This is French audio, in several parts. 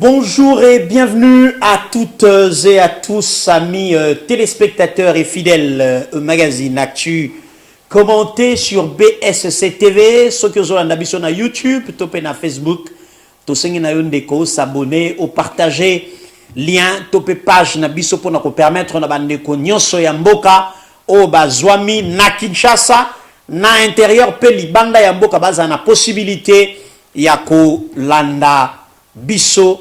Bonjour et bienvenue à toutes et à tous, amis téléspectateurs et fidèles au magazine Actu. Commentez sur BSC TV, ceux qui ont un sur YouTube, topé na Facebook, tous ceux qui ont s'abonner ou partager lien, topé page na biso pour nous permettre na bande ko nyonso ya mboka o bazwami na Kinshasa na intérieur pe libanda ya mboka baza na possibilité ya ko landa biso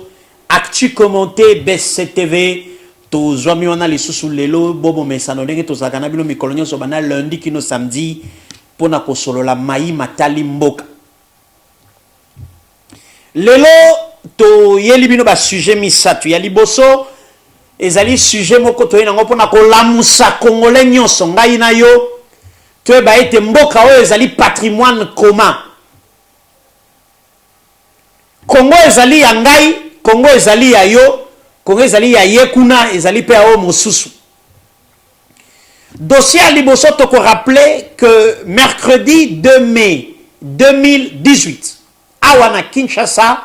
Actu commenté BSC TV to zwami wana lisusu lelo bobo mesano ndenge to zakana bilo mikolonyo so bana lundi kino samedi pona ko solola mai matali mboka lelo to yeli bino ba sujet misatu ya liboso ezali sujet moko to yenango pona ko lamusa congolais nyonso ngai na yo to ba ete mboka oyo ezali patrimoine commun. Congo ezali ya ngai, Congo ezali ya yo, Congo ezali ya yekuna, ezali pe ya o mosusu. Dossier à liboso toko rappeler que mercredi 2 mai 2018, awana Kinshasa,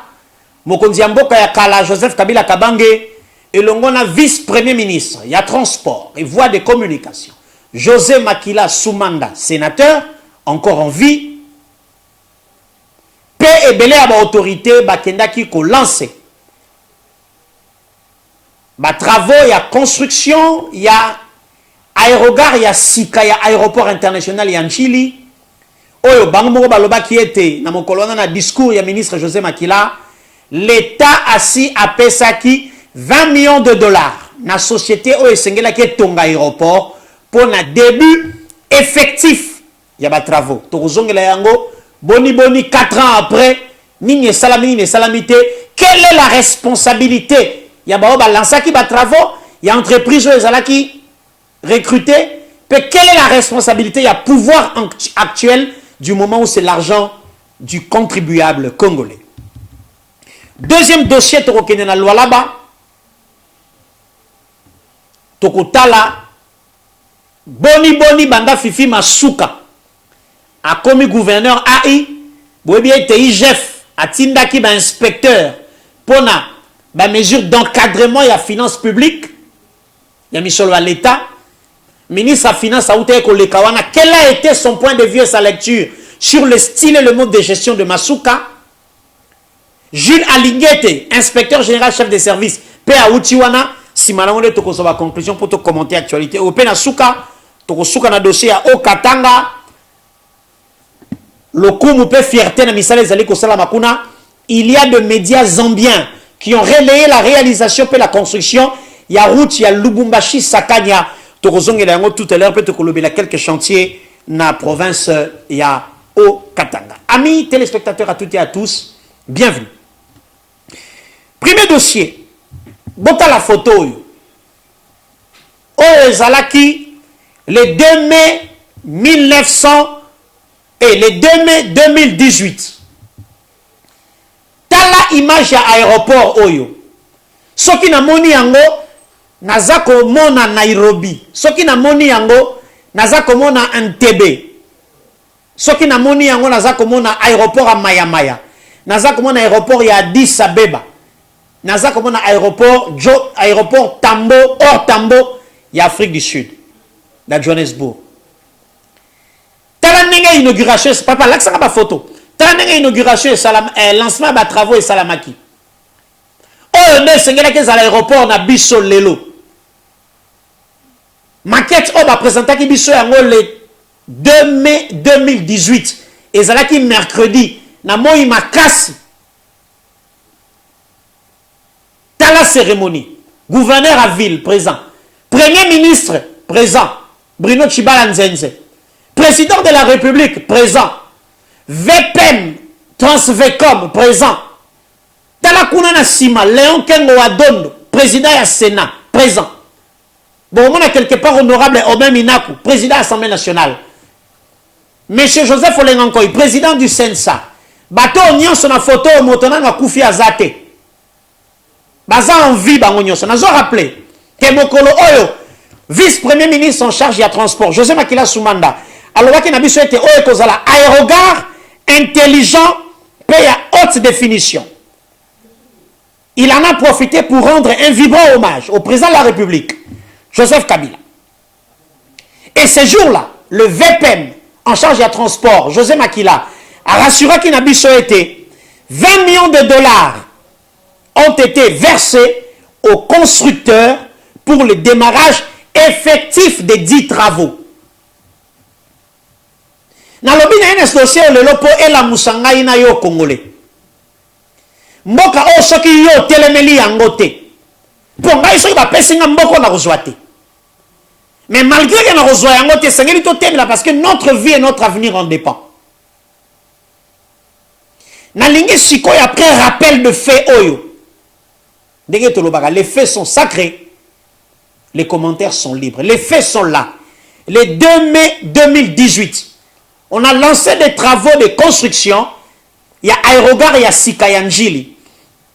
mokonzi ya mboka ya kala Joseph Kabila Kabange, elongo na vice-premier ministre, ya transport et voie de communication, José Makila Soumanda, sénateur, encore en vie, P et belé à ba autorité bakenda ki ko lancer ba travaux, il y a construction, il y a aérogare, il y a sika, il y a aéroport international, il y a Chili. Oyo bango baloba qui était na mokolona na discours ya ministre José Makila, l'État assis a pesaki 20 millions de dollars na société oyo sengela ki tonga aéroport pour na début effectif ya ba travaux. Tozongela yango boni 4 ans après, nini salamité, quelle est la responsabilité? Il y a lancé ba travaux, il y a entreprise qui recruté, mais quelle est la responsabilité? Il y a pouvoir actuel du moment où c'est l'argent du contribuable congolais. Deuxième dossier tokokene na loi là-bas, tokotala boni banda fifi masuka a commis gouverneur AI, boyebi ete IGF atindaki ba inspecteur pona ba mesure d'encadrement et à finance publique ya misolo à l'État, ministre à finance a outé ko lekawana, quel a été son point de vue et sa lecture sur le style et le mode de gestion de Masuka. Jules Alingete, inspecteur général chef de service PA Utiwana, si malangone to ko so ba conclusion pour te commenter actualité au pena suka to ko suka na dossier ya Okatanga. Le coup peut fierté na misale zali ko sala makuna, il y a de médias zambiens qui ont relayé la réalisation et la construction. Il y a route, il y a Lubumbashi, Sakanya. Tokozongela yango tout à l'heure, peut-être que a quelques chantiers dans la province, il y a au Katanga. Amis téléspectateurs à toutes et à tous, bienvenue. Premier dossier, bota la photo. Oh, Zalaki, le 2 mai 1900 et le 2 mai 2018. Tala image ya aéroport oyo. Soki na moni yango nazako mona Nairobi. Soki na moni yango nazako mona Entebbe. Soki na moni yango nazako mona aéroport à Mayamaya. Nazako mona aéroport ya Addis Abeba. Nazako mona aéroport Tambo, hors Tambo ya Afrique du Sud. Na Johannesburg. Tala ndenge inauguration, c'est pas là que ça va photo. Tala inauguration et lancement de travaux et salamaki. Oh, ne sengela ke l'aéroport na biso lelo. Maquette on va présenter ki biso yango le 2 mai 2018. Et zalaki mercredi na moi makasi. Tala cérémonie. Gouverneur à ville présent. Premier ministre présent. Bruno Tshibala Nzenze. Président de la République présent. VPN Transvecom présent. Talakuna na Sima, Léon Kengo Adondo, président du Sénat présent. Bon, on a quelque part honorable Omen Minaku, président de l'Assemblée nationale. Monsieur Joseph Olengankoy, président du Sensa. Bato Onyon sur la photo Motona na Koufi Azate. Baza en vie Bangonyon, on a rappelé que Mokolo Oyo, vice-premier ministre en charge de la transport, José Makila Soumanda. Alors qu'il a dit que Oyo Kozala aérogare intelligent, paye à haute définition. il en a profité pour rendre un vibrant hommage au président de la République, Joseph Kabila. Et ce jour-là, le VPM, en charge du transport, José Makila, a rassuré qu'il n'a pas été 20 millions de dollars ont été versés aux constructeurs pour le démarrage effectif des 10 travaux. Na lobi na ns dossier le lopo et la musanga ina yo congolais. Mboka o soki yo telemeli yango te. Ponga iso ba pesinga mboko na kozwa te. Mais malgré que na kozwa yango te sengeli to temela parce que notre vie et notre avenir en dépend. Na lingi sikoy après rappel de fait oyo. Ndenge to lobaka, les faits sont sacrés. Les commentaires sont libres. Les faits sont là. Le 2 mai 2018, on a lancé des travaux de construction. Il y a Aérogare, il y a Sika Yanjili.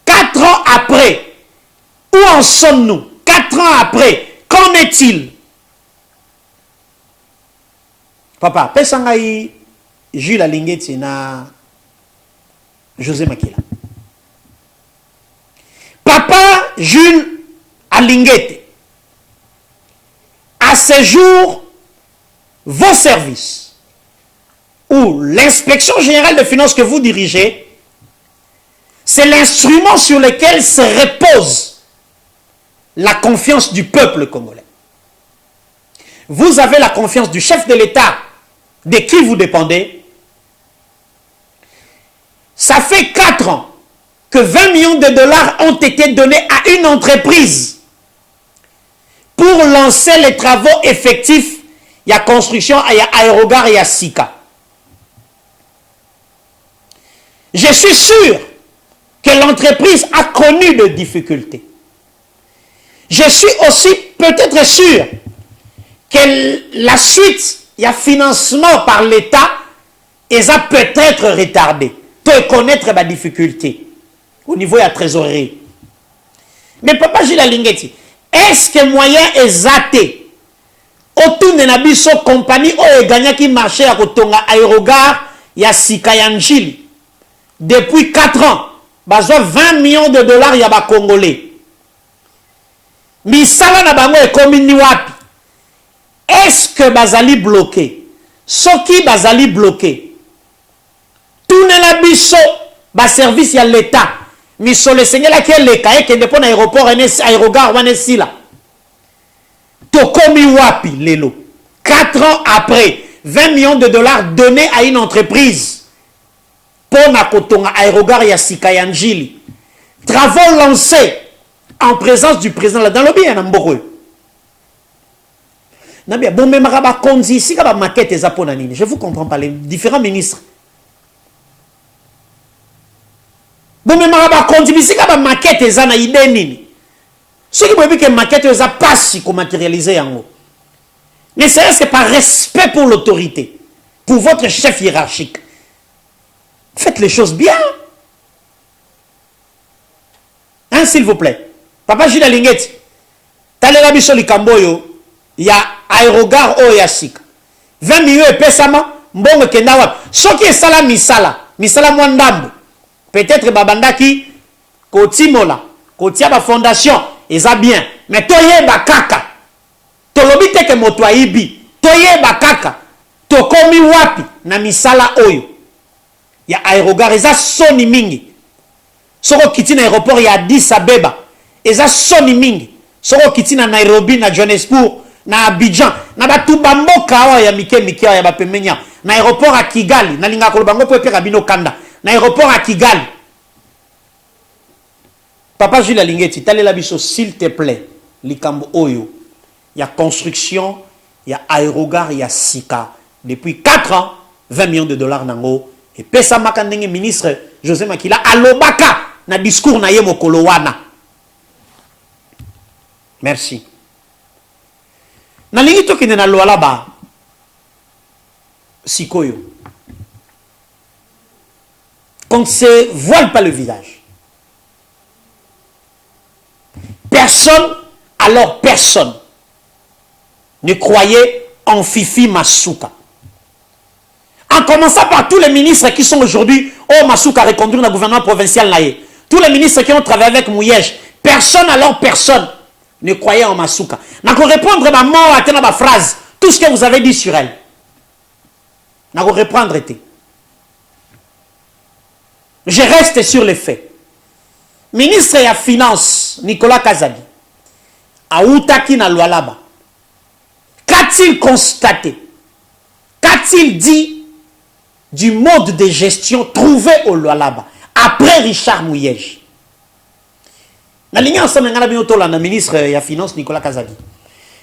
4 ans après, où en sommes-nous? 4 ans après, qu'en est-il? Papa, Pesangaï, Jules Alingeti na José Makila. Papa Jules Alingeti, à ce jour, vos services ou l'inspection générale des finances que vous dirigez, c'est l'instrument sur lequel se repose la confiance du peuple congolais. Vous avez la confiance du chef de l'État, de qui vous dépendez. Ça fait 4 ans que 20 millions de dollars ont été donnés à une entreprise pour lancer les travaux effectifs. Il y a construction, il y a Aérogare, il y a Sika. Je suis sûr que l'entreprise a connu des difficultés. Je suis aussi peut-être sûr que la suite, il y a financement par l'État, et ça peut être retardé. Tu connaître les difficultés au niveau de la trésorerie. Mais papa Gilles Alingeti, est-ce que moyen est zaté autour de la compagnie où gagné qui marchait à Kotonga Aérogare, il y a Sika Yanjili. Depuis 4 ans, besoin 20 millions de dollars, il y a des Congolais. Misala na bango e komini wapi? Est-ce que bazali bloqué? Soki bazali bloqué. Tout ne biso ba service ya l'État. Miso le seigneur la qui le kaye que dépend aéroport aérogare wane sila. To komi wapi lelo? 4 ans après, 20 millions de dollars donnés à une entreprise. Pona Kotonga Aérogare ya Sika Yanjili. Travaux lancés en présence du président dans le bien Mboko. Nabia bon même raba konzi si ka ba maquette ezapona nini. Je vous comprends pas les différents ministres. Bon même raba konzi si ka ba maquette ezana idée nini. Ce qui veut dire que maquette eza pas si ko matérialiser yango. Mais c'est par respect pour l'autorité, pour votre chef hiérarchique. Faites les choses bien. Hein, s'il vous plaît. Papa Gilles Alingeti. Talela biso likamboyo. Il y a Aérogare o ya Sika. 20 millions et pesama. Mbongo kenda wapi. Soki esala misala. Misala mwandambo. Peut-être babandaki. Kotimola. Kotia ba fondation. Eza bien. Mais toye ba kaka. Tolobi teke moto aibi. Toye ba kaka. Tokomi wapi. Na misala oyo. Il y a Aérogare, il y a Sony Mingi. Soko kiti na aéroport, il y a Addis Abeba. Il y a Sony Mingi. Soko kiti na Nairobi, na Johannesburg, na Abidjan. Na batuba mboka ya mike ya bapemenya. Na aéroport à Kigali. Na linga kolobango po epeka bino kanda. Na aéroport à Kigali. Papa Jules Alingeti, talela biso s'il te plaît. Likambo oyo. Il y a construction, il y a Aérogare, il y a Sika. Depuis 4 ans, 20 millions de dollars nango. Et pesa makandenge ministre José Makila alobaka na discours na ye mokolo wana. Merci. Na lingi to kine na loala ba sikoyo. Qu'on ne se voile pas le visage. Personne, alors personne, ne croyait en Fifi Masuka. En commençant par tous les ministres qui sont aujourd'hui, oh Masuka reconduire le gouvernement provincial naïe. tous les ministres qui ont travaillé avec Mouyej, personne alors personne ne croyait en Masuka. Je vais répondre à mort à ma phrase, tout ce que vous avez dit sur elle. Je vais reprendre. Je reste sur les faits. Ministre de la Finance, Nicolas Kazadi, a Outaki na Lualaba. Qu'a-t-il constaté? Qu'a-t-il dit du mode de gestion trouvé au Lualaba après Richard Mouyej? La ligne ensemble, on a bien le ministre de la Finance, Nicolas Kazadi.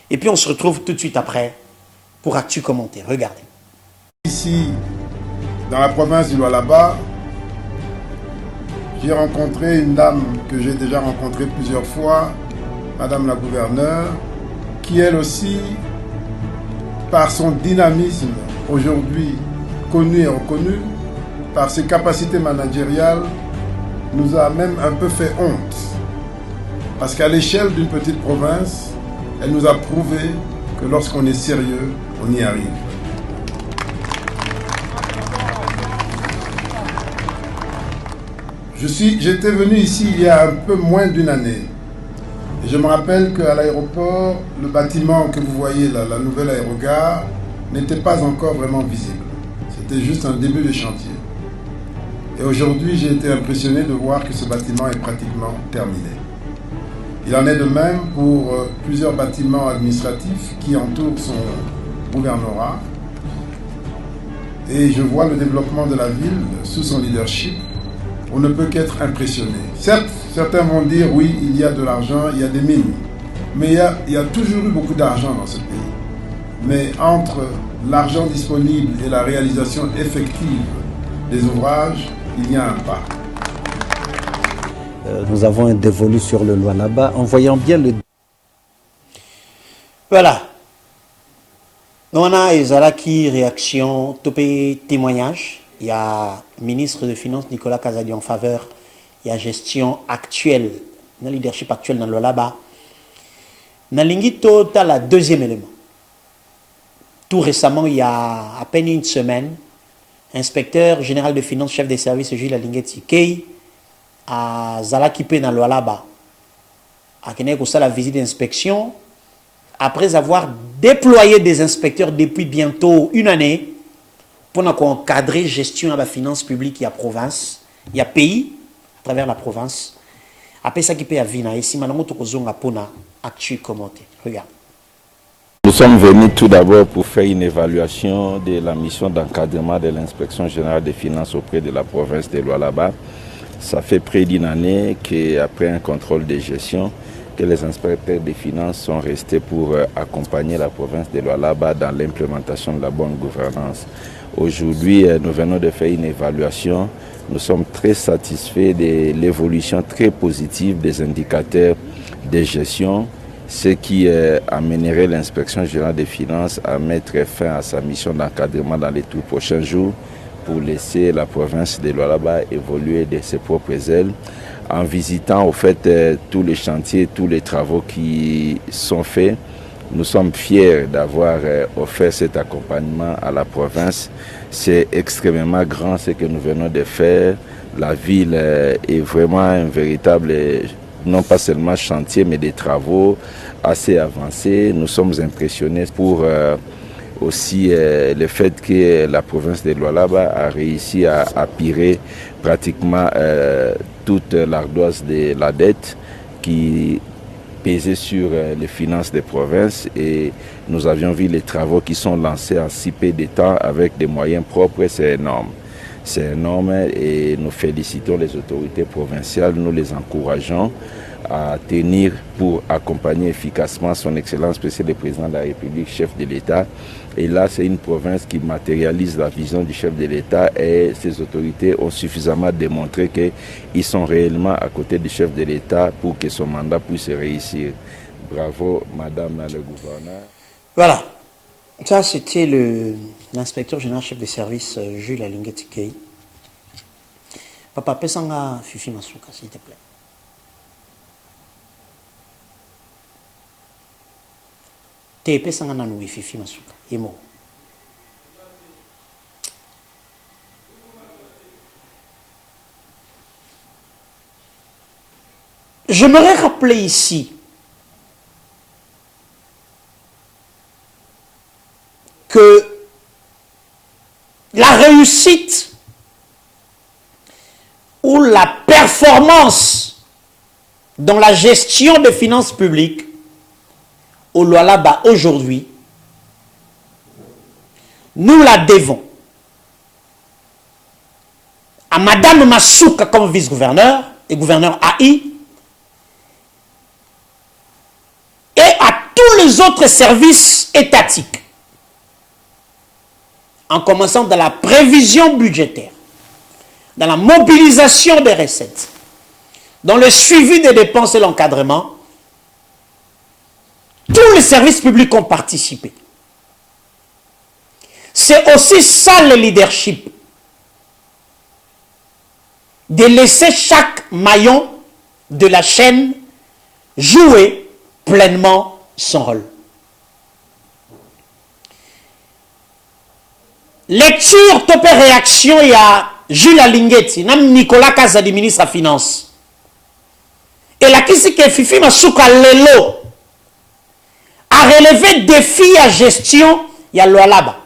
Et puis on se retrouve tout de suite après pour Actu commenter. Regardez. Ici, dans la province du Lualaba, j'ai rencontré une dame que j'ai déjà rencontrée plusieurs fois, Madame la gouverneure, qui elle aussi, par son dynamisme aujourd'hui connu et reconnu, par ses capacités managériales, nous a même un peu fait honte. Parce qu'à l'échelle d'une petite province, elle nous a prouvé que lorsqu'on est sérieux, on y arrive. J'étais venu ici il y a un peu moins d'une année. Et je me rappelle qu'à l'aéroport, le bâtiment que vous voyez là, la nouvelle aérogare, n'était pas encore vraiment visible. C'était juste un début de chantier. Et aujourd'hui, j'ai été impressionné de voir que ce bâtiment est pratiquement terminé. Il en est de même pour plusieurs bâtiments administratifs qui entourent son gouvernorat. Et je vois le développement de la ville sous son leadership. On ne peut qu'être impressionné. Certes, certains vont dire, oui, il y a de l'argent, il y a des mines. Mais il y a toujours eu beaucoup d'argent dans ce pays. Mais entre l'argent disponible et la réalisation effective des ouvrages, il y a un pas. Nous avons un dévolu sur le Lualaba en voyant bien le... Voilà. On a une réaction, témoignage. Il y a le ministre de Finances Nicolas Kazadi en faveur. Il y a gestion actuelle, le leadership actuel dans le Lualaba. Dans l'ingito, tu as le deuxième élément. Tout récemment, il y a à peine une semaine, inspecteur général de finances, chef des services, Gilles Alingeti Kei, à Zalakipe dans le Lualaba, à la visite d'inspection, après avoir déployé des inspecteurs depuis bientôt une année, pour encadrer la gestion de la finance publique, il y a province, il y a pays à travers la province. Après ça qui peut y avoir, ici, maintenant, on a Actu commenter. Regarde. Nous sommes venus tout d'abord pour faire une évaluation de la mission d'encadrement de l'inspection générale des finances auprès de la province de Lualaba. Ça fait près d'une année qu'après un contrôle de gestion, que les inspecteurs des finances sont restés pour accompagner la province de Lualaba dans l'implémentation de la bonne gouvernance. Aujourd'hui, nous venons de faire une évaluation. Nous sommes très satisfaits de l'évolution très positive des indicateurs de gestion, ce qui amènerait l'inspection générale des finances à mettre fin à sa mission d'encadrement dans les tout prochains jours pour laisser la province de Lualaba évoluer de ses propres ailes en visitant au fait tous les chantiers, tous les travaux qui sont faits. Nous sommes fiers d'avoir offert cet accompagnement à la province. C'est extrêmement grand ce que nous venons de faire. La ville est vraiment un véritable, non pas seulement chantier, mais des travaux assez avancés. Nous sommes impressionnés pour aussi le fait que la province de Lualaba a réussi à apirer pratiquement toute l'ardoise de la dette qui pesait sur les finances des provinces, et nous avions vu les travaux qui sont lancés en si peu de temps avec des moyens propres. C'est énorme. C'est énorme et nous félicitons les autorités provinciales, nous les encourageons à tenir pour accompagner efficacement son Excellence, le Président de la République, chef de l'État. Et là, c'est une province qui matérialise la vision du chef de l'État, et ces autorités ont suffisamment démontré qu'ils sont réellement à côté du chef de l'État pour que son mandat puisse réussir. Bravo, Madame le gouverneur. Voilà. Ça, c'était l'inspecteur général chef de service, Jules Alingeti Kei. Papa, pesanga Fifi Masuka, s'il te plaît. Te pesanga nanu Fifi Masuka. Imo. J'aimerais rappeler ici que la réussite ou la performance dans la gestion des finances publiques au Lualaba aujourd'hui, nous la devons à Madame Masuka comme vice-gouverneur et gouverneur AI et à tous les autres services étatiques, en commençant dans la prévision budgétaire, dans la mobilisation des recettes, dans le suivi des dépenses et l'encadrement. Tous les services publics ont participé. C'est aussi ça le leadership, de laisser chaque maillon de la chaîne jouer pleinement son rôle. Lecture, top réaction, il y a Jules Alingeti, Nicolas Kazadi, ministre des Finances. Et là, qui c'est que Fifi Masuka Lelo a relevé défi à gestion, il y a Lualaba.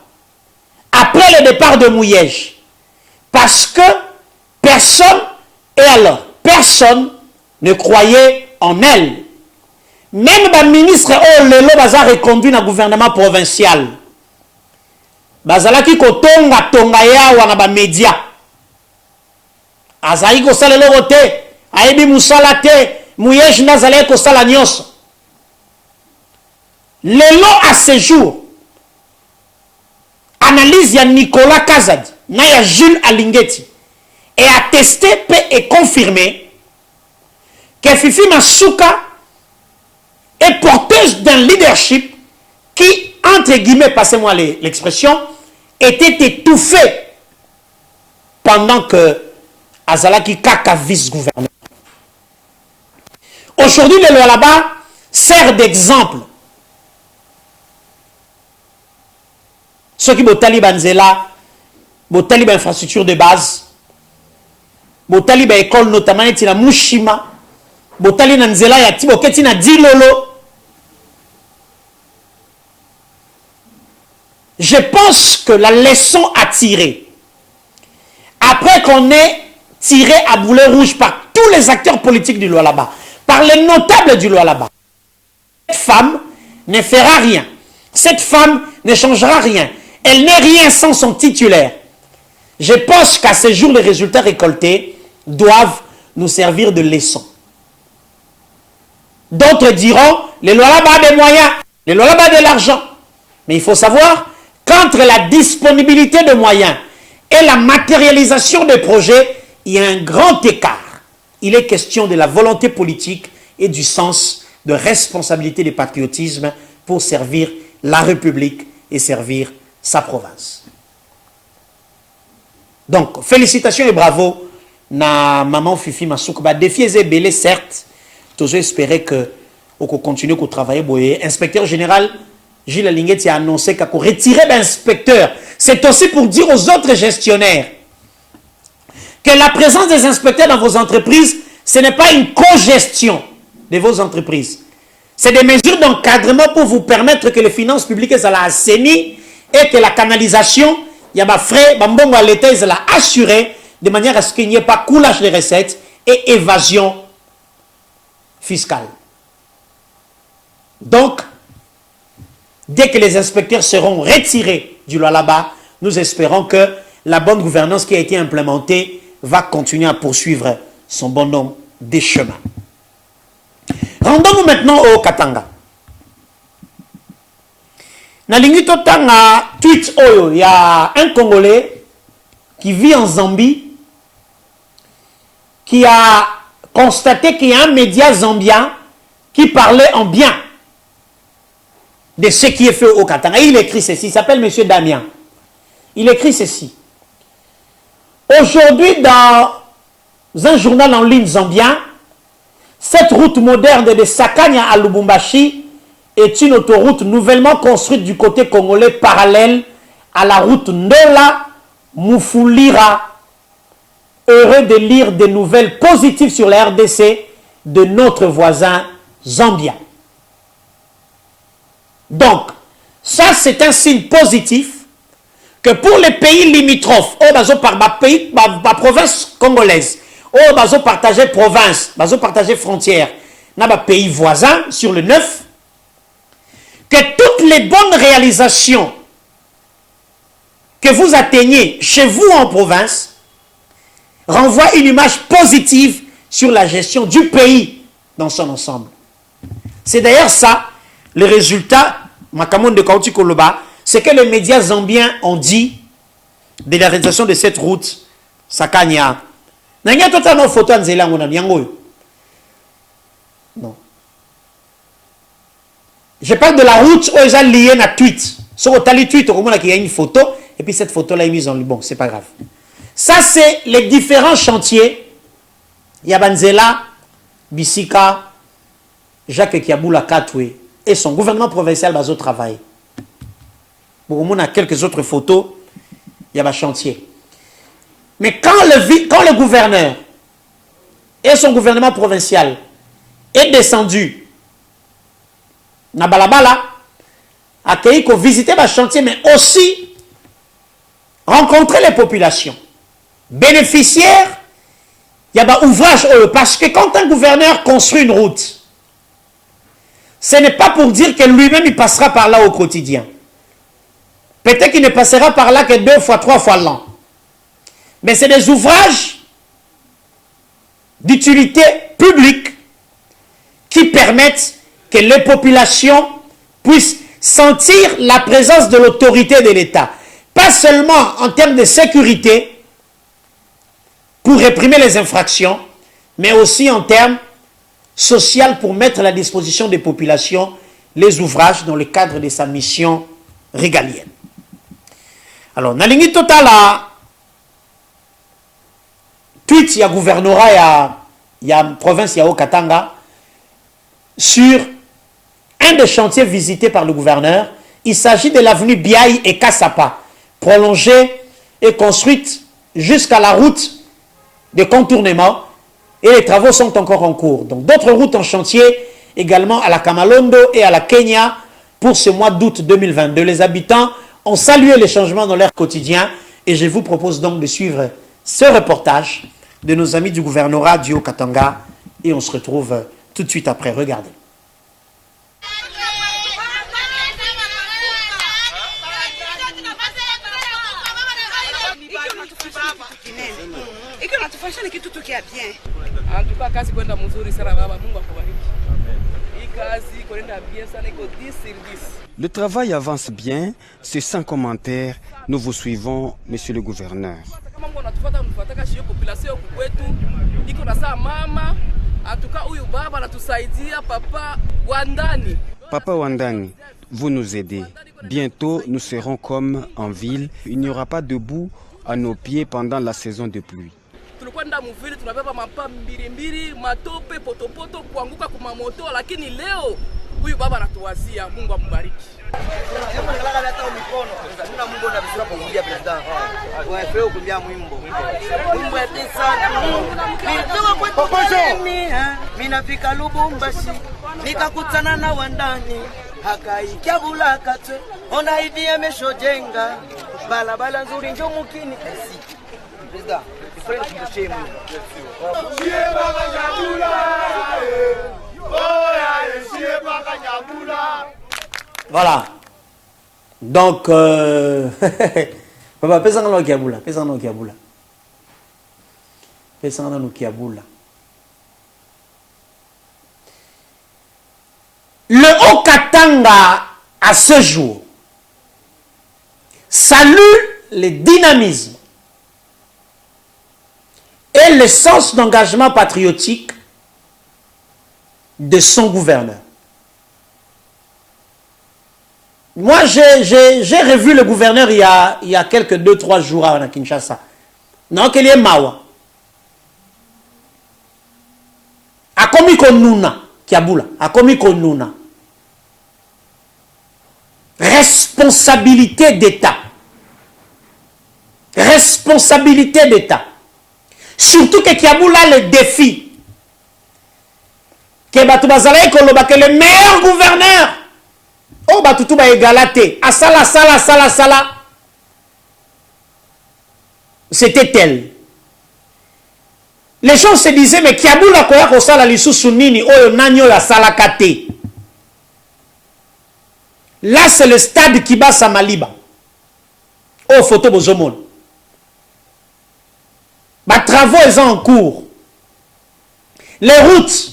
Après le départ de Mouyej. Parce que personne, et alors, personne ne croyait en elle. Même le ministre Lelo Baza reconduit dans le gouvernement provincial. Bazalaki kotonga tonga ya wana ba media. Azali ko sala lelo te, aibi musala te, Mouyej nazale ko sala nyonso. Lelo à ce jour, analyse ya Nicolas Kazadi, na ya Jules Alingeti, et attesté et confirmé que Fifi Masuka est porteuse d'un leadership qui, entre guillemets, passez-moi l'expression, était étouffé pendant que Azalaki Kaka vice-gouverneur. Aujourd'hui, le Lualaba sert d'exemple. Ceux qui ont talib Nzela, ont talib infrastructure de base, ont talib école notamment na Mushima, ont talib Nzela ya tibo keti na Dilolo. Je pense que la leçon à tirer, après qu'on ait tiré à boulet rouge par tous les acteurs politiques du Lualaba, par les notables du Lualaba, cette femme ne fera rien. Cette femme ne changera rien. Elle n'est rien sans son titulaire. Je pense qu'à ce jour, les résultats récoltés doivent nous servir de leçon. D'autres diront, les Lualaba a des moyens, les Lualaba a de l'argent. Mais il faut savoir qu'entre la disponibilité de moyens et la matérialisation des projets, il y a un grand écart. Il est question de la volonté politique et du sens de responsabilité et de patriotisme pour servir la République et servir sa province. Donc, félicitations et bravo na maman Fifi Masuka. Défi est belé, certes. Toujours espérer que on continue à travailler. Inspecteur général Gilles Alingeti a annoncé qu'il a retiré l'inspecteur. C'est aussi pour dire aux autres gestionnaires que la présence des inspecteurs dans vos entreprises, ce n'est pas une co-gestion de vos entreprises. C'est des mesures d'encadrement pour vous permettre que les finances publiques soient assainies et que la canalisation, il y a des frais, à l'État, ils soient assurés de manière à ce qu'il n'y ait pas coulage de recettes et évasion fiscale. Donc, dès que les inspecteurs seront retirés du Lualaba, nous espérons que la bonne gouvernance qui a été implémentée va continuer à poursuivre son bon nombre de chemins. Rendons-nous maintenant au Katanga. Nalingi totanga tweet oyo, il y a un Congolais qui vit en Zambie qui a constaté qu'il y a un média zambien qui parlait en bien de ce qui est fait au Katanga. Et il écrit ceci, il s'appelle M. Damien. Il écrit ceci. Aujourd'hui, dans un journal en ligne zambien, cette route moderne de Sakanya à Lubumbashi est une autoroute nouvellement construite du côté congolais parallèle à la route Ndola Mufulira. Heureux de lire des nouvelles positives sur la RDC de notre voisin Zambia. Donc, ça c'est un signe positif que pour les pays limitrophes, par ma province congolaise, bazo partager province, bazo partager frontière, na ba pays voisins sur le 9, que toutes les bonnes réalisations que vous atteignez chez vous en province renvoient une image positive sur la gestion du pays dans son ensemble. C'est d'ailleurs ça, le résultat, Makamon de Kauti Koloba, c'est que les médias zambiens ont dit de la réalisation de cette route, Sakanya. Non. Je parle de la route où ils ont lié à tweet. Sur le tweet, il y a une photo, et puis cette photo-là est mise en ligne. Bon, c'est pas grave. Ça, c'est les différents chantiers. Yabanzela, Bisika, Jacques Kiaboula Katwe et son gouvernement provincial bazo travail. Bon, on a quelques autres photos, il y a un chantier. Mais quand le gouverneur et son gouvernement provincial est descendu na balabala, accueilli pour visiter le chantier, mais aussi rencontrer les populations bénéficiaires, il y a un ouvrage, parce que quand un gouverneur construit une route, ce n'est pas pour dire que lui-même il passera par là au quotidien. Peut-être qu'il ne passera par là que 2 fois, 3 fois l'an. Mais c'est des ouvrages d'utilité publique qui permettent que les populations puissent sentir la présence de l'autorité de l'État. Pas seulement en termes de sécurité, pour réprimer les infractions, mais aussi en termes sociaux pour mettre à la disposition des populations les ouvrages dans le cadre de sa mission régalienne. Alors, Nalingi Totala, tweet, il y a gouvernorat, il y a province, il y a Okatanga, sur un des chantiers visités par le gouverneur. Il s'agit de l'avenue Biaï et Kassapa, prolongée et construite jusqu'à la route de contournement, et les travaux sont encore en cours. Donc d'autres routes en chantier également à la Kamalondo et à la Kenya pour ce mois d'août 2022. Les habitants ont salué les changements dans leur quotidien et je vous propose donc de suivre ce reportage de nos amis du gouvernorat du Haut-Katanga et on se retrouve tout de suite après. Regardez. En tout cas, kazi kwenda mzuri sana baba, Mungu akubariki. Hii kazi kwenda bien sana, iko 10 sur 10. Le travail avance bien, c'est sans commentaire. Nous vous suivons, monsieur le gouverneur. Kama Mungu anatufuata, mfuataka shio population kwetu. Iko na saa mama, en tout cas huyu baba anatusaidia, papa Wandani. Papa Wandani, vous nous aidez. Bientôt, nous serons comme en ville. Il n'y aura pas de boue à nos pieds pendant la saison de pluie. Tulikwenda mvili tunabeba mapa mbili matope potopoto kuanguka kwa moto, lakini leo huyu baba anatuwazia. Mungu ambariki. Minafika Lubumbashi nikakutana na Wandani hakaikia bulakatwe ona idi ameshojenga balabala nzuri njo mukini kasi. Voilà. Donc, papa, pesa ngalo kiabula, pesa ngalo kiabula. Pesa ngalo kiabula. Le Haut-Katanga, à ce jour, salue le dynamisme et le sens d'engagement patriotique de son gouverneur. Moi, j'ai revu le gouverneur il y a quelques 2-3 jours à Kinshasa. Non, qu'il est mawa. Akomi konuna, kiabula. Akomi konuna. Responsabilité d'État. Responsabilité d'État. Surtout que Kiaboula le défi bato bazalaki koloba que le meilleur gouverneur oh bato tout ba égalate asala sala c'était tel. Les gens se disaient mais Kiabula koya kosala lisusu nini oyo nani oyo asalaka te. Là c'est le stade Kibasa Maliba. Oh photo bozomon. Bah travaux sont en cours. Les routes.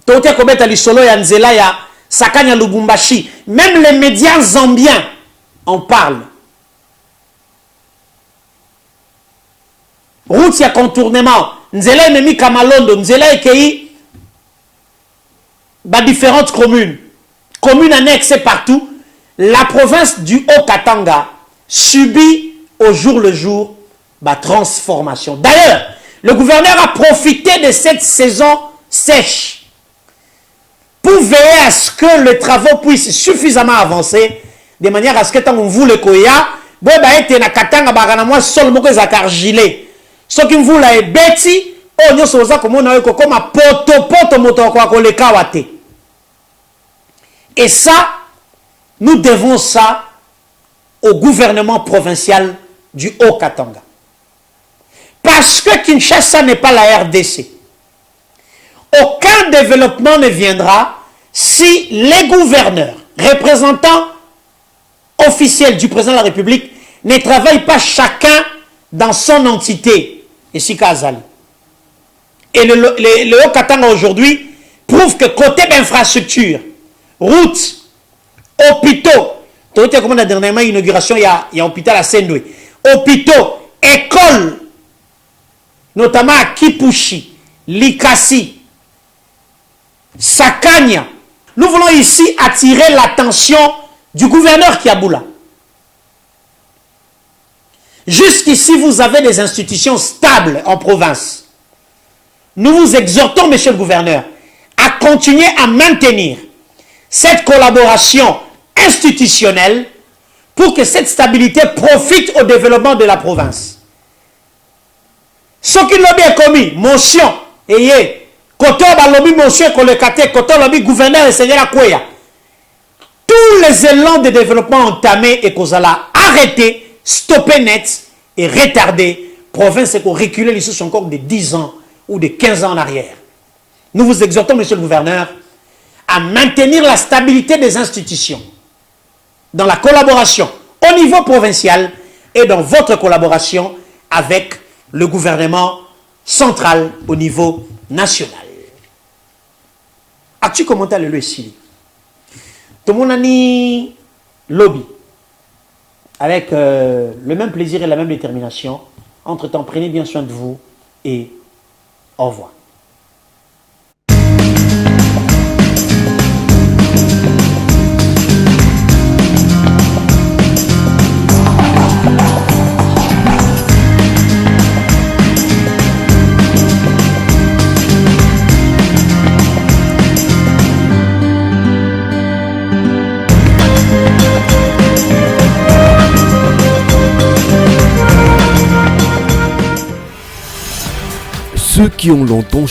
Tote kobeta lisolo ya nzela ya Sakanya Lubumbashi. Même les médias zambiens en parlent. Route ya contournement. Nzela ememi Kamalondo. Nzela ekei ba différentes communes. Communes annexées partout. La province du Haut-Katanga subit au jour le jour la transformation. D'ailleurs, le gouverneur a profité de cette saison sèche pour veiller à ce que les travaux puissent suffisamment avancer de manière à ce que tant on voulait koya, bon bah été na katanga bagana moi sol moko ezaka argilé. Ce qui vous la beti, oh nyoso za comme on a comme a poto moto kwa koleka wate. Et ça, nous devons ça au gouvernement provincial du Haut-Katanga. Parce que Kinshasa n'est pas la RDC. Aucun développement ne viendra si les gouverneurs, représentants officiels du président de la République, ne travaillent pas chacun dans son entité. Et si Kazali. Et le Haut-Katanga aujourd'hui prouve que côté d'infrastructure, routes, hôpitaux, tu as comme la dernière inauguration, il y a un hôpital à Sendoué, hôpitaux, écoles, notamment à Kipushi, Likasi, Sakanya. Nous voulons ici attirer l'attention du gouverneur Kiabula. Jusqu'ici, vous avez des institutions stables en province. Nous vous exhortons, monsieur le gouverneur, à continuer à maintenir cette collaboration institutionnelle pour que cette stabilité profite au développement de la province. Ce qui l'a bien commis, motion, et quand on a lobby motion, quand on lobby gouverneur et seigneur Kouya, tous les élans de développement entamés et qu'on a arrêté, stoppé net et retardé, province et qu'on reculé les sous encore de 10 ans ou de 15 ans en arrière. Nous vous exhortons, monsieur le gouverneur, à maintenir la stabilité des institutions dans la collaboration au niveau provincial et dans votre collaboration avec le gouvernement central au niveau national. As-tu commenté le ici? Tout le monde a dit lobby avec le même plaisir et la même détermination. Entre-temps, prenez bien soin de vous et au revoir. Ceux qui ont longtemps